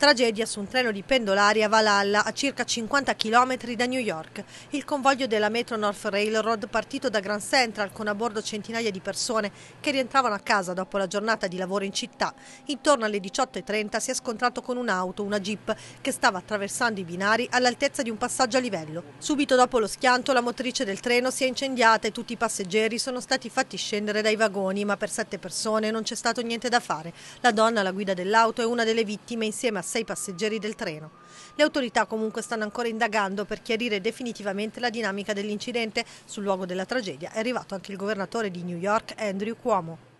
Tragedia su un treno di pendolari a Valhalla, a circa 50 km da New York. Il convoglio della Metro North Railroad, partito da Grand Central con a bordo centinaia di persone che rientravano a casa dopo la giornata di lavoro in città, intorno alle 18:30 si è scontrato con un'auto, una Jeep, che stava attraversando i binari all'altezza di un passaggio a livello. Subito dopo lo schianto la motrice del treno si è incendiata e tutti i passeggeri sono stati fatti scendere dai vagoni, ma per 7 persone non c'è stato niente da fare. La donna alla guida dell'auto è una delle vittime insieme a 6 passeggeri del treno. Le autorità comunque stanno ancora indagando per chiarire definitivamente la dinamica dell'incidente. Sul luogo della tragedia è arrivato anche il governatore di New York, Andrew Cuomo.